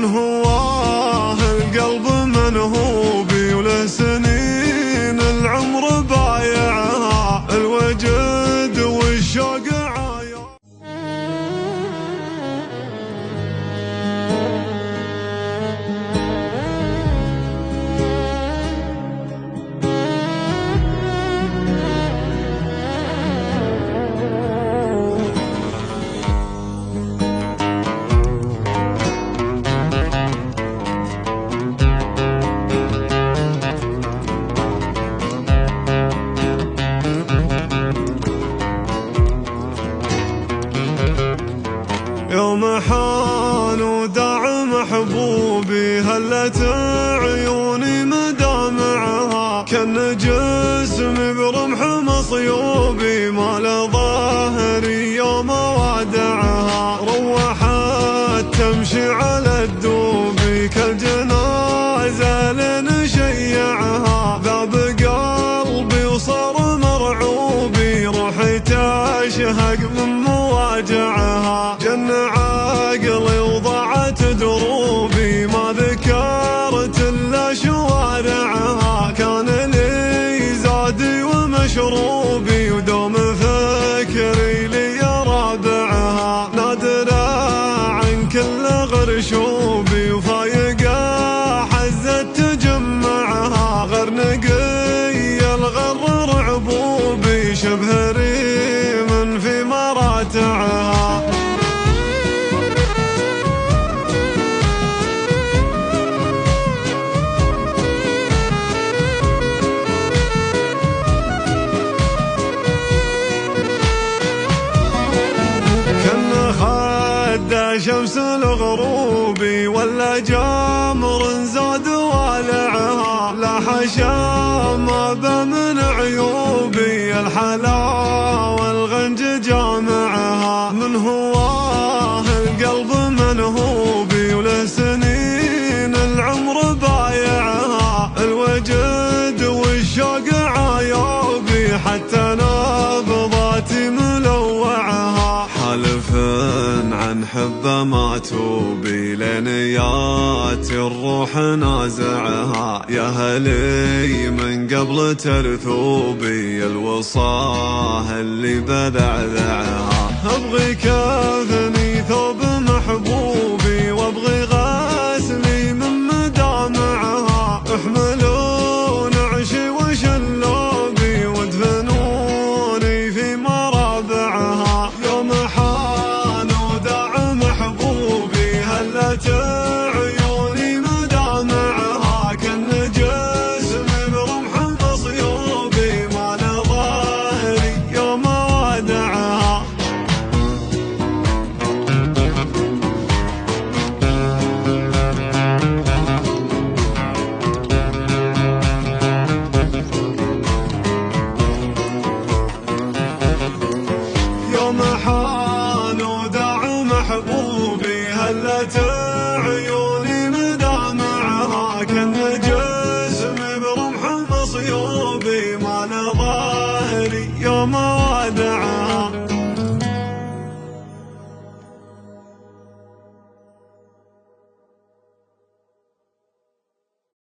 من هواه القلب منهوبي، وله سنين العمر بايعها، الوجد والشوق عايا. يوم حان وداع محبوبي، هلت عيوني مدامعها، كان جسمي برمح مصيوبي، ما له ظهري يوم وادعها، روحت تمشي على الدوبي، كالجنازة لنشيعها، ذاب قلبي وصار مرعوبي، روحي تشهق من مواجعها، جن عقلي وضاعت دروبي، ما ذكرت الا شوارعها، كان لي زادي ومشروبي، ودوم فكري لي رابعها، نادرة عن كل غرشوبي، وفايقة حزت تجمعها، غير نقي الغر رعبوبي، شبه ريم في مراتعها. شمس الغروبي ولا جمر زاد والعها، لا حشا ما بمن عيوبي، الحلا والغنج جامعها، من هواه القلب منهوبي، وله سنين العمر بايعها، الوجد والشوق عايوبي، حتى نبضاتي ملوعها، حلف عن حبه ما توبي، لنيات الروح نازعها، يا هلي من قبل ترثوبي، الوصاه اللي بذعذعها، ابغي كفني ثوب محبوبي، وابغي غسلي من مدامعها، احملون عشي وشلوبي، وادفنوني في مرابعها، يوم عيوني مدامعها، كان جسمي برمح مصيوبي، ما له ظهري يوم وادعها. يوم حان وداع محبوبي، هلت عيوني مدامعها، كان جسمي برمح مصيوبي، ما له ظهري يوم وادعها.